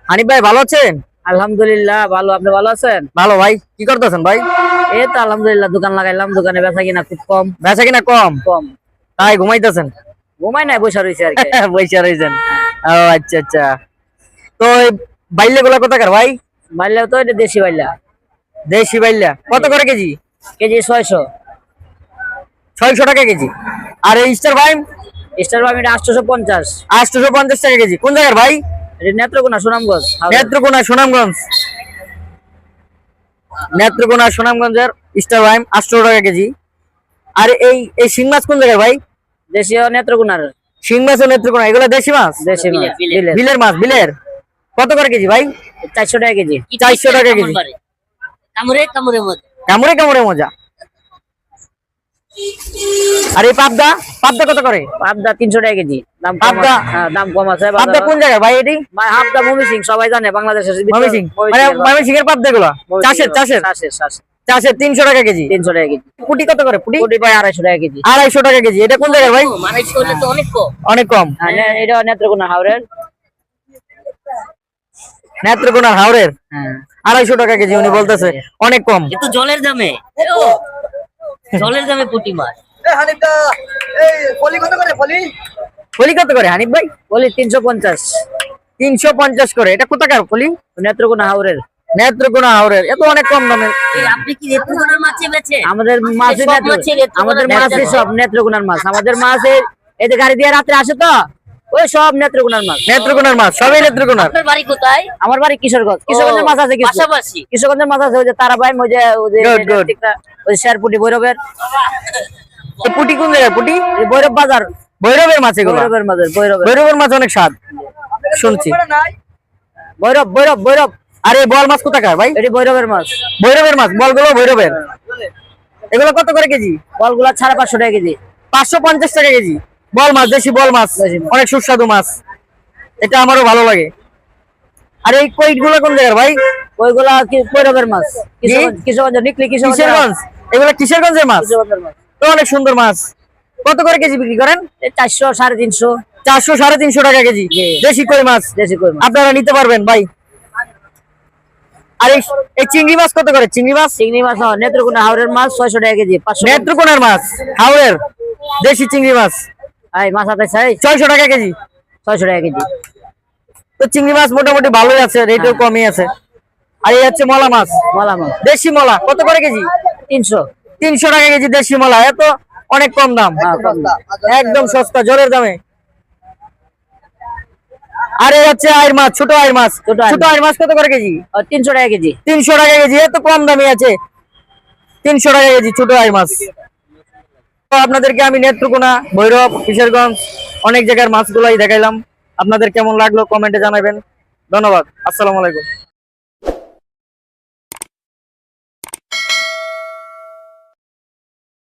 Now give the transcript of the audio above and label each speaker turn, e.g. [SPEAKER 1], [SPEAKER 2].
[SPEAKER 1] হানিফ ভাই ভালো আছেন?
[SPEAKER 2] আলহামদুলিল্লাহ ভালো। আপনি ভালো আছেন?
[SPEAKER 1] ভালো ভাই। কি করতেছেন ভাই?
[SPEAKER 2] এই তো আলহামদুলিল্লাহ দোকান লাগাইলাম, দোকানে বেচা কিনা খুব কম।
[SPEAKER 1] বেচা কিনা কম?
[SPEAKER 2] কম।
[SPEAKER 1] তাই ঘুমাইতেছেন?
[SPEAKER 2] ঘুমাই নাই, বসে রয়েছে আর কি।
[SPEAKER 1] বইসা রয়েছেন? ও আচ্ছা আচ্ছা। তো এই বাইলে গুলা কোথাকার ভাই?
[SPEAKER 2] বাইলা তো এটা দেশি বাইলা।
[SPEAKER 1] দেশি বাইলা কত করে কেজি?
[SPEAKER 2] কেজি 600।
[SPEAKER 1] 600 টাকা কেজি। আর এই স্টার ভাই?
[SPEAKER 2] স্টার বাম এটা 850।
[SPEAKER 1] 850 টাকা কেজি। কোন জায়গার ভাই?
[SPEAKER 2] এটা নেত্রকোনা, সুনামগঞ্জ।
[SPEAKER 1] নেত্রকোনা সুনামগঞ্জ। নেত্রকোনা সুনামগঞ্জের স্টার ভাই 800 টাকা কেজি। আর এই এই শিং মাছ কোন জায়গার ভাই?
[SPEAKER 2] দেশীয় নেত্রকোনার।
[SPEAKER 1] শিং মাছ ও নেত্রকোনা, এগুলো দেশি মাছ?
[SPEAKER 2] দেশি মাছ।
[SPEAKER 1] বিলের মাছ। বিলের কত করে কেজি ভাই?
[SPEAKER 2] 400 টাকা কেজি।
[SPEAKER 1] 400 টাকা কেজি।
[SPEAKER 2] কামড়ে কামড়ে মজা।
[SPEAKER 1] কামড়ে কামড়ে মজা। আর এই পাবদা? পাবদা কত করে?
[SPEAKER 2] পাবদা 300 টাকা কেজি। দাম কম
[SPEAKER 1] পাবদা?
[SPEAKER 2] আছে। হ্যাঁ, দাম কম আছে।
[SPEAKER 1] পাবদা কোন জায়গার ভাই এটি?
[SPEAKER 2] পাবদা ময়মনসিং, সবাই জানে বাংলাদেশের ভিতরে।
[SPEAKER 1] ময়মনসিং মানে ময়মনসিং এর পাবদা গুলো চাষের চাষের
[SPEAKER 2] চাষের।
[SPEAKER 1] চাষের 300 টাকা কেজি।
[SPEAKER 2] 300 টাকা কেজি।
[SPEAKER 1] পুটি কত করে? পুটি
[SPEAKER 2] কোটি ভাই 250 টাকা কেজি।
[SPEAKER 1] 250 টাকা কেজি। এটা কোন জায়গার ভাই?
[SPEAKER 2] মানাইছে হলে তো অনেক কম।
[SPEAKER 1] অনেক কম।
[SPEAKER 2] এটা নেত্রকোনা হাওরের।
[SPEAKER 1] নেত্রকোনার হাওরের
[SPEAKER 2] হ্যাঁ,
[SPEAKER 1] 250 টাকা কেজি উনি বলতেছে, অনেক কম।
[SPEAKER 2] কিন্তু জলের দামে, জলের দামে পুঁটি মাছ।
[SPEAKER 1] ফলি কত করে হানিফ ভাই?
[SPEAKER 2] বলি 350।
[SPEAKER 1] 350 করে। এটা কোথাকার ফলি?
[SPEAKER 2] নেত্রকোনা হাওরের।
[SPEAKER 1] নেত্রকোনা হাওরের। এত অনেক কম দামে।
[SPEAKER 2] আপনি কি নেত্রকোনার মাছই বেচেন? আমাদের মাছই আমাদের মাছই সব নেত্রকোনার মাছ। আমাদের মাছের এই যে গাড়ি দিয়ে রাত্রে আসে তো, ওই সব নেত্রকোনার মাছ।
[SPEAKER 1] নেত্রকোনার মাছ সবই নেত্রকোনার।
[SPEAKER 2] আপনার বাড়ি কোথায়? আমার বাড়ি কিশোরগঞ্জ। কিশোরগঞ্জের মাছ আছে কিছু। পাশাপাশি কিশোরগঞ্জের মাছ আছে, ওই যে তারাবাই, ওই শেরপুটি, ভৈরবের।
[SPEAKER 1] পুটি কোন জায়গায়? পুটি
[SPEAKER 2] ভৈরব বাজার।
[SPEAKER 1] ভৈরবের মাছ এগুলো?
[SPEAKER 2] ভৈরবের মাছ,
[SPEAKER 1] ভৈরবের মাছ অনেক স্বাদ শুনছি।
[SPEAKER 2] ভৈরব ভৈরব ভৈরব।
[SPEAKER 1] আরে বল মাছ কোথাকার ভাই?
[SPEAKER 2] এটি ভৈরবের মাছ।
[SPEAKER 1] ভৈরবের মাছ, বলগুলো ভৈরবের। এগুলো কত করে কেজি?
[SPEAKER 2] বলগুলা 550 টাকা কেজি।
[SPEAKER 1] 550 টাকা কেজি। বল মাছ, দেশি বল মাছ, অনেক সুস্বাদু মাছ। এটা আমারও ভালো লাগে। আর এই কইট গুলো কোন জায়গার ভাই?
[SPEAKER 2] ওইগুলা ভৈরবের মাছ। কিশোরগঞ্জ নিকলি,
[SPEAKER 1] কিশোরগঞ্জ। এগুলো কিশোরগঞ্জের মাছ। তো অনেক সুন্দর মাছ। কত করে কেজি বিক্রি করেন?
[SPEAKER 2] 400 350।
[SPEAKER 1] 400 350 টাকা কেজি দেশি কই মাছ।
[SPEAKER 2] দেশি কই মাছ
[SPEAKER 1] আপনারা নিতে পারবেন ভাই। আর এই চিংড়ি মাছ কত করে? চিংড়ি মাছ?
[SPEAKER 2] চিংড়ি মাছ নেত্রকোনা হাওরের মাছ 600 টাকা কেজি। 500।
[SPEAKER 1] নেত্রকোনার মাছ হাওরের দেশি চিংড়ি মাছ
[SPEAKER 2] এই মাছ আছে
[SPEAKER 1] 600 টাকা কেজি।
[SPEAKER 2] 600 টাকা কেজি।
[SPEAKER 1] তো চিংড়ি মাছ মোটামুটি ভালোই আছে, রেটও কমই আছে। আর এই হচ্ছে মলা মাছ।
[SPEAKER 2] মলা মাছ
[SPEAKER 1] দেশি মলা কত করে কেজি?
[SPEAKER 2] 300।
[SPEAKER 1] 300 টাকা কেজি দেশি মলা। এত অনেক কম দাম। একদম সস্তা, জলের দামে। আর এই হচ্ছে আইর মাছ, ছোট আইর মাছ। ছোট আইর মাছ কত করে কেজি?
[SPEAKER 2] 300 টাকা কেজি।
[SPEAKER 1] 300 টাকা কেজি। এত কম দামে আছে 300 টাকা কেজি ছোট আইর মাছ। তো আপনাদেরকে আমি নেত্রকোনা, ভৈরব, কিশোরগঞ্জ অনেক জায়গার মাছগুলাই দেখাইলাম। আপনাদের কেমন লাগলো কমেন্টে জানাবেন। ধন্যবাদ। আসসালামু আলাইকুম।